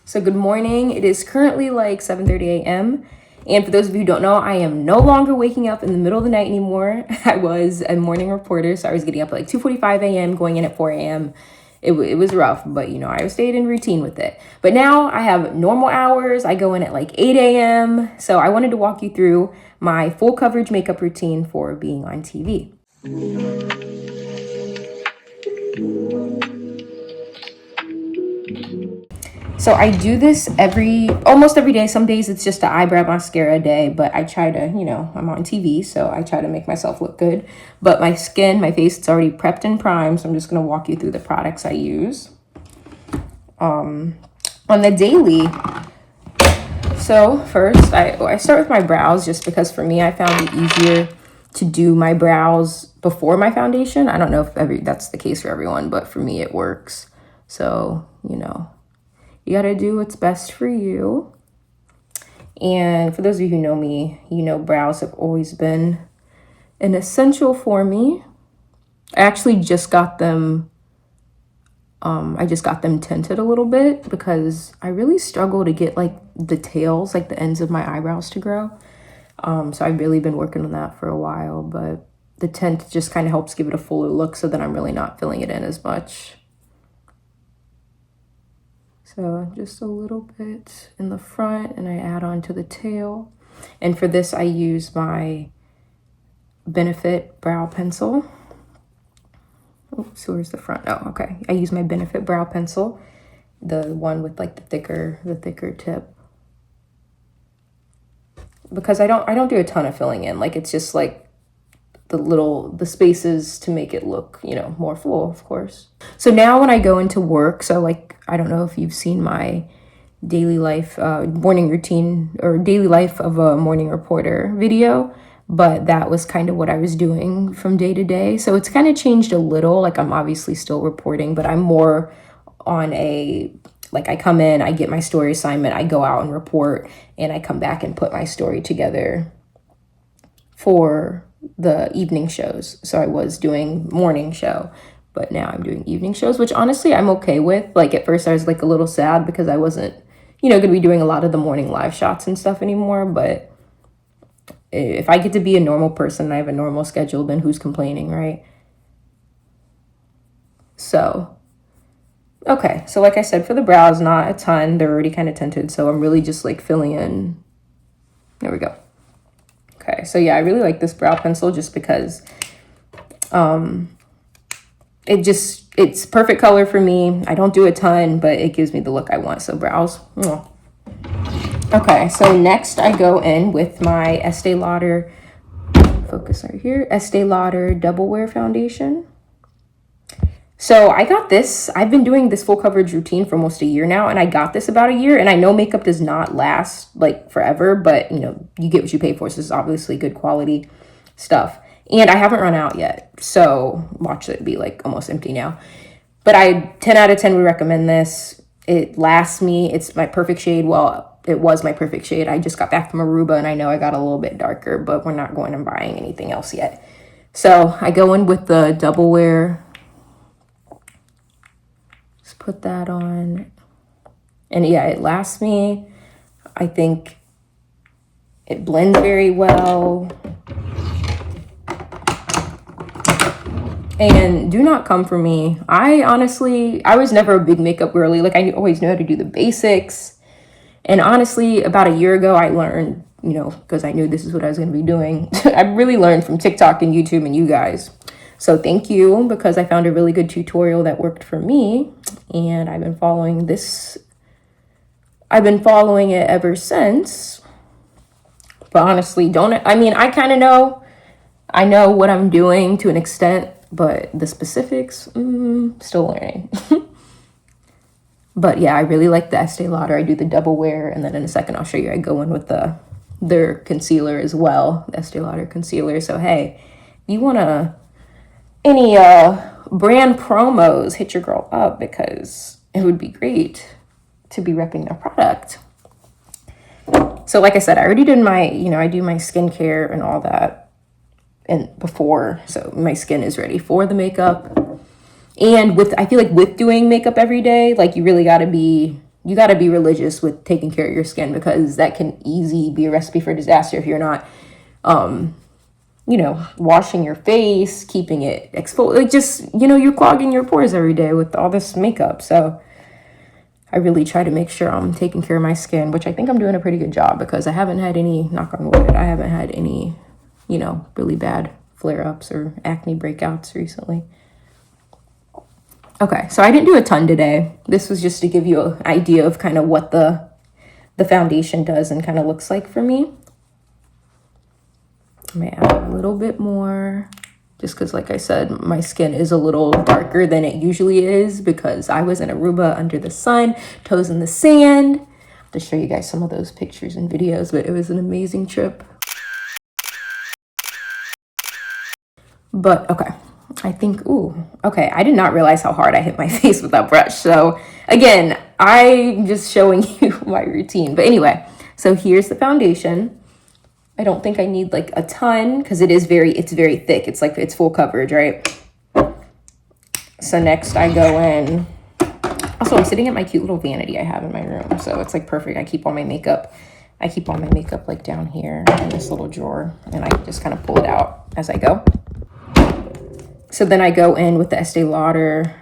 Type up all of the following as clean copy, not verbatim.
So good morning. It is currently like 7:30 a.m. And for those of you who don't know, I am no longer waking up in the middle of the night anymore. I was a morning reporter, so I was getting up at like 2:45 a.m., going in at 4 a.m. It was rough, but I stayed in routine with it. But now I have normal hours. I go in at like 8 a.m. So I wanted to walk you through my full coverage makeup routine for being on TV. So I do this almost every day. Some days it's just an eyebrow mascara day, but I try to, I'm on TV, so I try to make myself look good. But my skin, my face, it's already prepped and primed, so I'm just going to walk you through the products I use. On the daily, so first I start with my brows just because for me, I found it easier to do my brows before my foundation. I don't know if that's the case for everyone, but for me, it works. So, you got to do what's best for you. And for those of you who know me, brows have always been an essential for me. I actually just got them, tinted a little bit because I really struggle to get like the tails, like the ends of my eyebrows to grow. So I've really been working on that for a while, but the tint just kind of helps give it a fuller look so that I'm really not filling it in as much. So just a little bit in the front and I add on to the tail. And for this, I use my Benefit brow pencil. Oops, where's the front? Oh, okay. I use my Benefit brow pencil, the one with like the thicker tip. Because I don't do a ton of filling in. Like it's just like the spaces to make it look, more full, of course. So now when I go into work, so like, I don't know if you've seen my daily life, morning routine or daily life of a morning reporter video, but that was kind of what I was doing from day to day. So it's kind of changed a little. Like I'm obviously still reporting, but I'm more on I come in, I get my story assignment, I go out and report, and I come back and put my story together for the evening shows. So I was doing morning show, but now I'm doing evening shows, which honestly I'm okay with. Like at first I was like a little sad because I wasn't, going to be doing a lot of the morning live shots and stuff anymore. But if I get to be a normal person and I have a normal schedule, then who's complaining, right? So, okay. So like I said, for the brows, not a ton. They're already kind of tinted. So I'm really just like filling in. There we go. Okay, so yeah, I really like this brow pencil just because it's perfect color for me. I don't do a ton, but it gives me the look I want. So brows. Okay, so next I go in with my Estee Lauder, focus right here, Estee Lauder Double Wear Foundation. So I got this, I've been doing this full coverage routine for almost a year now, and I got this about a year, and I know makeup does not last like forever, but you get what you pay for, so this is obviously good quality stuff. And I haven't run out yet, so watch it be like almost empty now. But 10 out of 10 would recommend this. It lasts me, it's my perfect shade. Well, it was my perfect shade. I just got back from Aruba, and I know I got a little bit darker, but we're not going and buying anything else yet. So I go in with the Double Wear. Put that on, and yeah, it lasts me. I think it blends very well. And do not come for me. I was never a big makeup girly. Like I always knew how to do the basics. And honestly, about a year ago, I learned, because I knew this is what I was going to be doing. I really learned from TikTok and YouTube and you guys. So thank you, because I found a really good tutorial that worked for me, and I've been following this. I've been following it ever since. But honestly, I kind of know. I know what I'm doing to an extent, but the specifics, still learning. But yeah, I really like the Estee Lauder. I do the Double Wear, and then in a second I'll show you I go in with their concealer as well, the Estee Lauder concealer. So hey, if you want any brand promos, hit your girl up, because it would be great to be repping their product. So like I said, I already did I do my skincare and all that and before, so my skin is ready for the makeup. And I feel like with doing makeup every day, like you really got to be you got to be religious with taking care of your skin, because that can easily be a recipe for disaster if you're not, you know, washing your face, keeping it exposed. Like, just, you know, you're clogging your pores every day with all this makeup. So I really try to make sure I'm taking care of my skin, which I think I'm doing a pretty good job, because I haven't had any, knock on wood, I haven't had any, you know, really bad flare-ups or acne breakouts recently. Okay, so I didn't do a ton today. This was just to give you an idea of kind of what the foundation does and kind of looks like for me. I may add a little bit more, just because, like I said, my skin is a little darker than it usually is, because I was in Aruba under the sun, toes in the sand. I'll have to show you guys some of those pictures and videos, but it was an amazing trip. But okay, I think, ooh, okay, I did not realize how hard I hit my face with that brush. So again, I'm just showing you my routine. But anyway, so here's the foundation. I don't think I need like a ton, because it's very thick. It's like, it's full coverage, right? So next I go in. Also, I'm sitting at my cute little vanity I have in my room, so it's like perfect. I keep all my makeup like down here in this little drawer, and I just kind of pull it out as I go. So then I go in with the Estee Lauder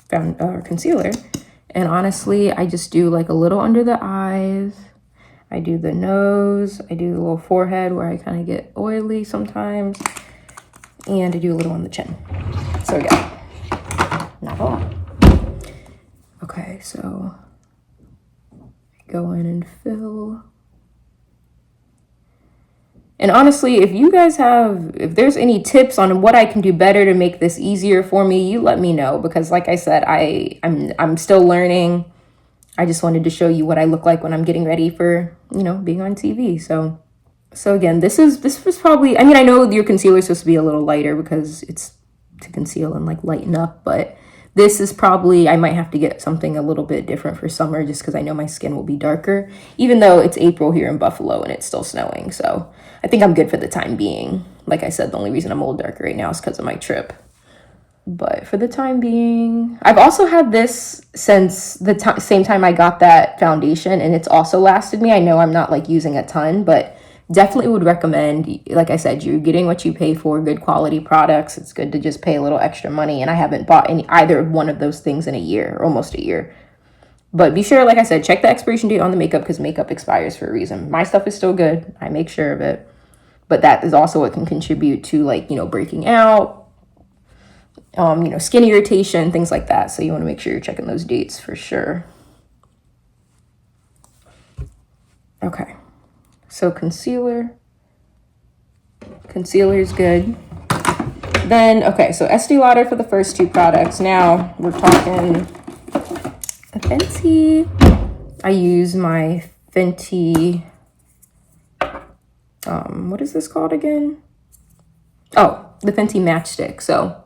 concealer, and honestly, I just do like a little under the eyes. I do the nose, I do the little forehead where I kind of get oily sometimes, and I do a little on the chin. So again, not a lot. Okay, so I go in and fill. And honestly, if there's any tips on what I can do better to make this easier for me, you let me know, because like I said, I'm still learning. I just wanted to show you what I look like when I'm getting ready for, you know, being on TV. So again, this was probably, I mean, I know your concealer is supposed to be a little lighter because it's to conceal and like lighten up, but this is probably, I might have to get something a little bit different for summer, just because I know my skin will be darker, even though it's April here in Buffalo and it's still snowing. So I think I'm good for the time being. Like I said, the only reason I'm a little darker right now is because of my trip. But for the time being, I've also had this since the same time I got that foundation, and it's also lasted me. I know I'm not like using a ton, but definitely would recommend, like I said, you're getting what you pay for, good quality products. It's good to just pay a little extra money, and I haven't bought either one of those things in a year, or almost a year. But be sure, like I said, check the expiration date on the makeup, because makeup expires for a reason. My stuff is still good. I make sure of it. But that is also what can contribute to, like, you know, breaking out, you know, skin irritation, things like that. So you want to make sure you're checking those dates for sure. Okay. So concealer is good. Then, okay, so Estee Lauder for the first two products. Now we're talking Fenty. I use my Fenty, what is this called again? Oh, the Fenty Matchstick. So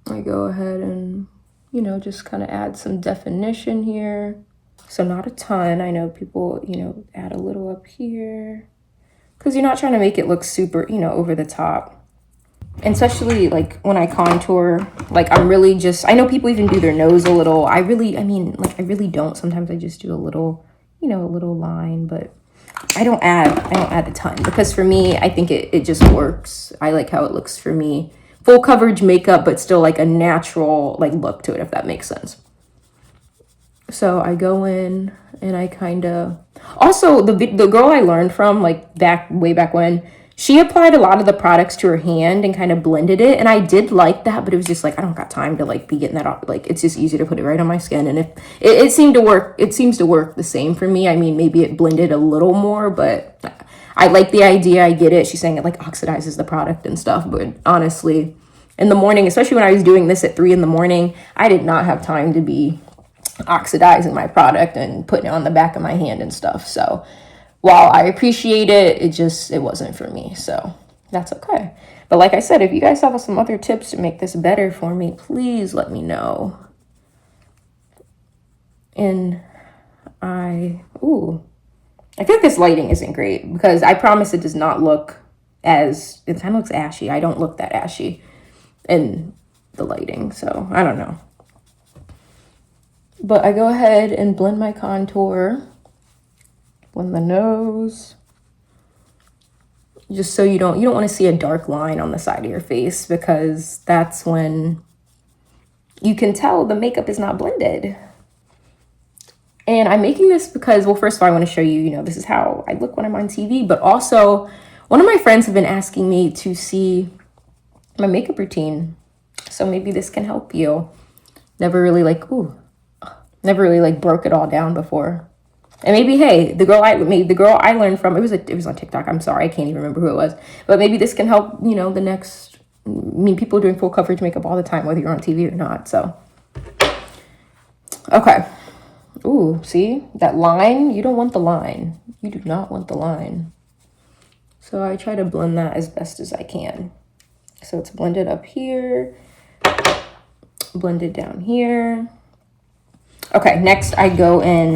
I go ahead and, you know, just kind of add some definition here. So not a ton. I know people, you know, add a little up here, because you're not trying to make it look super, you know, over the top. And especially like when I contour, like I'm really just, I know people even do their nose a little. I really don't. Sometimes I just do a little, you know, a little line, but I don't add a ton, because for me, I think it just works. I like how it looks for me. Full coverage makeup, but still like a natural like look to it, if that makes sense. So I go in and I kind of, also the girl I learned from, like way back when, she applied a lot of the products to her hand and kind of blended it, and I did like that, but it was just like, I don't got time to like be getting that off. Like, it's just easy to put it right on my skin, and if it seemed to work, it seems to work the same for me. I mean, maybe it blended a little more, but I like the idea. I get it. She's saying it like oxidizes the product and stuff, but honestly, in the morning, especially when I was doing this at 3 a.m, I did not have time to be oxidizing my product and putting it on the back of my hand and stuff. So while I appreciate it, it wasn't for me. So that's okay. But like I said, if you guys have some other tips to make this better for me, please let me know. And I feel like this lighting isn't great, because I promise it does not look it kind of looks ashy. I don't look that ashy in the lighting. So I don't know. But I go ahead and blend my contour, blend the nose, just so you don't want to see a dark line on the side of your face, because that's when you can tell the makeup is not blended. And I'm making this because, well, first of all, I want to show you, you know, this is how I look when I'm on TV, but also one of my friends have been asking me to see my makeup routine. So maybe this can help you. Never really like broke it all down before. And maybe, hey, the girl I learned from, it was on TikTok. I'm sorry, I can't even remember who it was. But maybe this can help, you know, people are doing full coverage makeup all the time, whether you're on TV or not. So, okay. Ooh, see that line? You don't want the line. You do not want the line. So I try to blend that as best as I can. So it's blended up here, blended down here. Okay, next I go in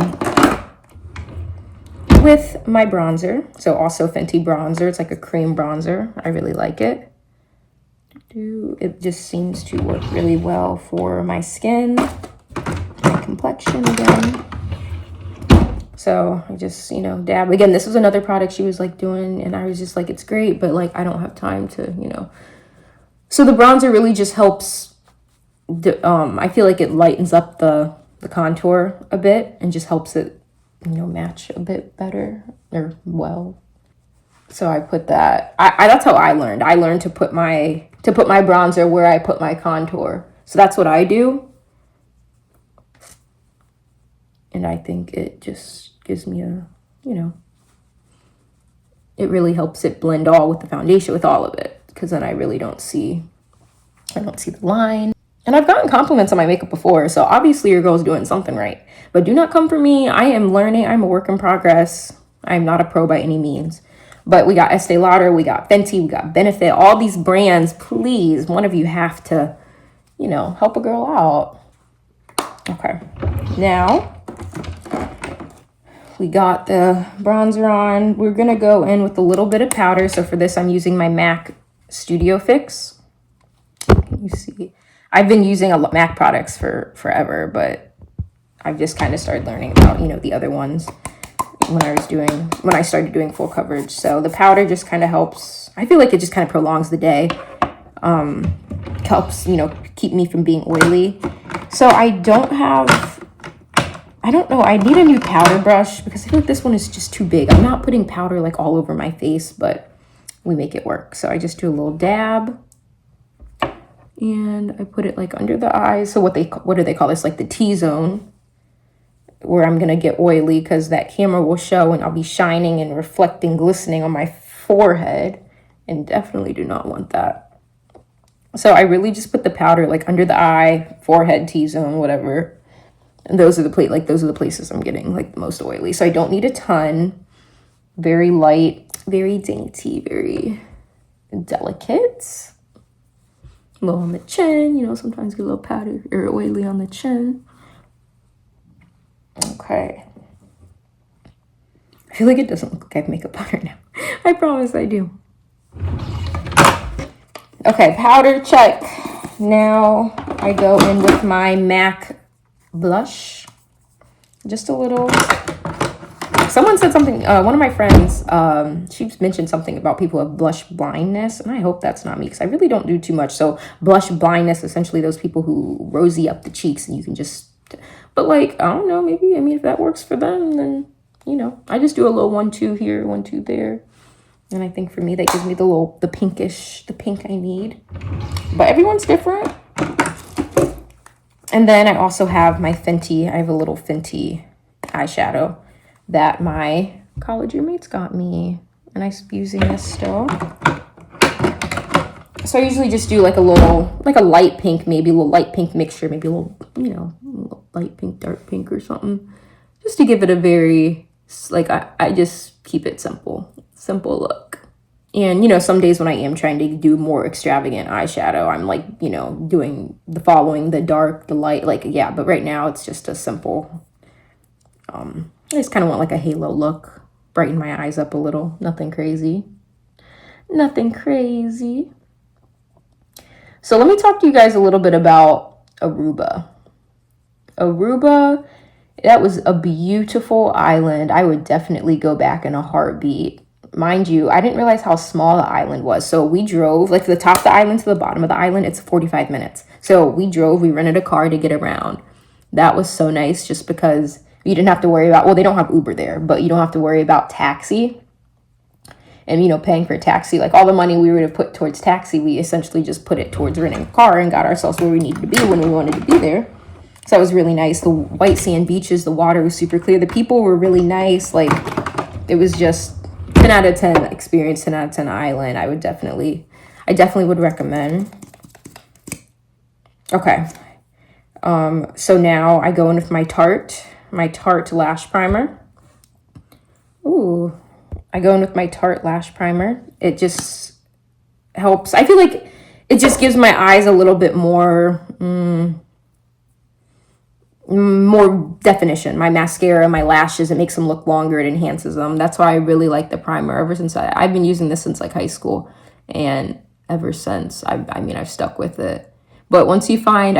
with my bronzer. So also Fenty bronzer. It's like a cream bronzer. I really like it. It just seems to work really well for my skin, my complexion again. So I just, you know, dab. Again, this was another product she was like doing, and I was just like, it's great, but like I don't have time to, you know. So the bronzer really just helps. I feel like it lightens up the contour a bit and just helps it, you know, match a bit better or well. So I put that. That's how I learned. I learned to put my bronzer where I put my contour. So that's what I do. And I think it just gives me a, you know, it really helps it blend all with the foundation, with all of it, because then I don't see the line. And I've gotten compliments on my makeup before, so obviously your girl's doing something right. But do not come for me. I am learning. I'm a work in progress. I'm not a pro by any means. But we got Estee Lauder, we got Fenty, we got Benefit, all these brands. Please, one of you have to, you know, help a girl out. Okay, now we got the bronzer on. We're gonna go in with a little bit of powder. So for this, I'm using my MAC Studio Fix. Can you see? I've been using MAC products for forever, but I've just kind of started learning about, you know, the other ones when I started doing full coverage. So the powder just kind of helps. I feel like it just kind of prolongs the day. Helps, you know, keep me from being oily. So I don't know. I need a new powder brush because I feel like this one is just too big. I'm not putting powder like all over my face, but we make it work. So I just do a little dab and I put it like under the eyes. So what do they call this? Like the T-zone, where I'm going to get oily because that camera will show and I'll be shining and reflecting, glistening on my forehead, and definitely do not want that. So I really just put the powder like under the eye, forehead, T-zone, whatever. And those are the places I'm getting like the most oily. So I don't need a ton. Very light, very dainty, very delicate. A little on the chin, you know, sometimes get a little powder or oily on the chin. Okay. I feel like it doesn't look like I have makeup on her now. I promise I do. Okay, powder check. Now I go in with my MAC blush. Just a little. Someone said something, one of my friends, she mentioned something about people who have blush blindness, and I hope that's not me because I really don't do too much. So blush blindness, essentially those people who rosy up the cheeks and you can just, but like, I don't know, maybe, I mean, if that works for them, then, you know, I just do a little 1-2 here, 1-2 there. And I think for me, that gives me the pink I need. But everyone's different. And then I also have my Fenty. I have a little Fenty eyeshadow that my college roommates got me. And I'm using this still. So I usually just do like a light pink, maybe a little light pink mixture, maybe a little, you know, a little light pink, dark pink or something. Just to give it a very, like, I just keep it simple look. And, you know, some days when I am trying to do more extravagant eyeshadow, I'm like, you know, following the dark, the light, like, yeah. But right now it's just a simple, I just kind of want like a halo look, brighten my eyes up a little, nothing crazy. So let me talk to you guys a little bit about Aruba. Aruba, that was a beautiful island. I would definitely go back in a heartbeat. Mind you, I didn't realize how small the island was. So we drove, like, from the top of the island to the bottom of the island, it's 45 minutes. So we rented a car to get around. That was so nice, just because you didn't have to worry about, well, they don't have Uber there, but you don't have to worry about taxi and, you know, paying for a taxi. Like, all the money we would have put towards taxi, we essentially just put it towards renting a car and got ourselves where we needed to be when we wanted to be there. So that was really nice. The white sand beaches, the water was super clear. The people were really nice. Like, it was just 10 out of 10 experience, 10 out of 10 island. I definitely would recommend. Okay. So now I go in with my Tarte lash primer. Ooh, I go in with my Tarte lash primer. It just helps. I feel like it just gives my eyes a little bit more, more definition. My mascara, my lashes, it makes them look longer. It enhances them. That's why I really like the primer. Ever since I've been using this since like high school, and ever since I've stuck with it. But I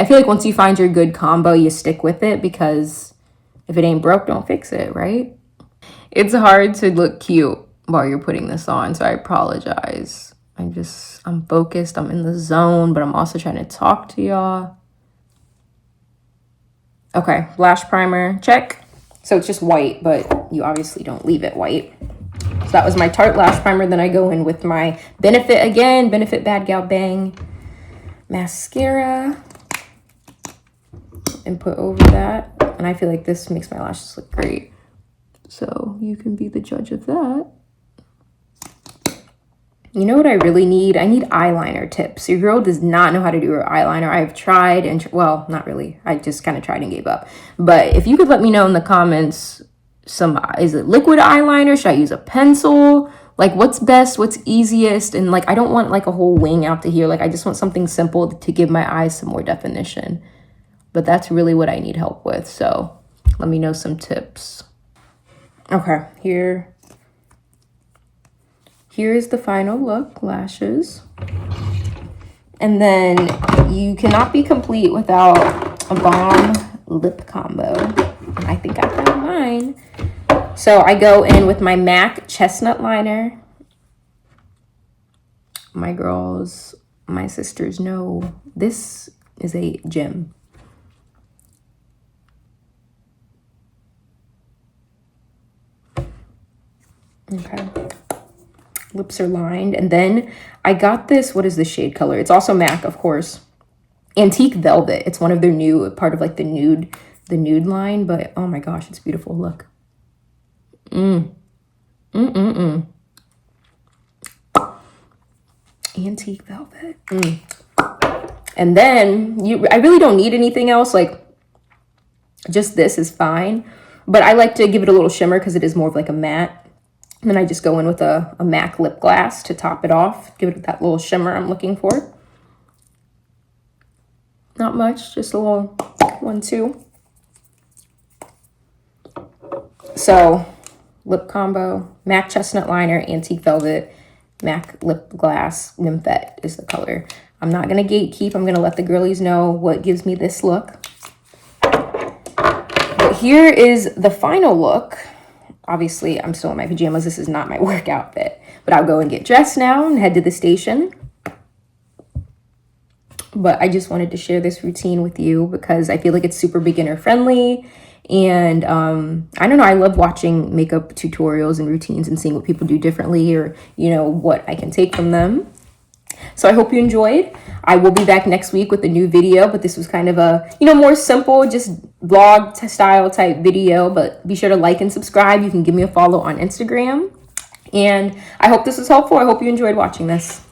feel like once you find your good combo, you stick with it, because if it ain't broke, don't fix it, right? It's hard to look cute while you're putting this on, so I apologize. I'm focused, I'm in the zone, but I'm also trying to talk to y'all. Okay, lash primer, check. So it's just white, but you obviously don't leave it white. So that was my Tarte lash primer. Then I go in with my Benefit Bad Gal Bang mascara and put over that. And I feel like this makes my lashes look great. So you can be the judge of that. You know what I really need? I need eyeliner tips. Your girl does not know how to do her eyeliner. I've tried and, well, not really. I just kind of tried and gave up. But if you could let me know in the comments, is it liquid eyeliner? Should I use a pencil? Like, what's best? What's easiest? And, like, I don't want, like, a whole wing out to here. Like, I just want something simple to give my eyes some more definition. But that's really what I need help with. So let me know some tips. Okay, here's the final look, lashes. And then you cannot be complete without a bomb lip combo. I think I found mine. So I go in with my MAC Chestnut Liner. My girls, my sisters know this is a gem. Okay. Lips are lined. And then I got this, what is the shade color? It's also MAC, of course. Antique Velvet. It's one of their part of like the nude line, but oh my gosh, it's beautiful. Look. Antique Velvet. And then I really don't need anything else. Like, just this is fine. But I like to give it a little shimmer because it is more of like a matte. And then I just go in with a MAC lip gloss to top it off. Give it that little shimmer I'm looking for. Not much, just a little 1, 2. So, lip combo, MAC Chestnut Liner, Antique Velvet, MAC Lip Gloss, Nymphette is the color. I'm not going to gatekeep. I'm going to let the girlies know what gives me this look. But here is the final look. Obviously, I'm still in my pajamas. This is not my work outfit. But I'll go and get dressed now and head to the station. But I just wanted to share this routine with you because I feel like it's super beginner friendly. And I don't know, I love watching makeup tutorials and routines and seeing what people do differently, or, you know, what I can take from them. So I hope you enjoyed. I will be back next week with a new video, but this was kind of a, you know, more simple, just vlog style type video. But be sure to like and subscribe. You can give me a follow on Instagram. And I hope this was helpful. I hope you enjoyed watching this.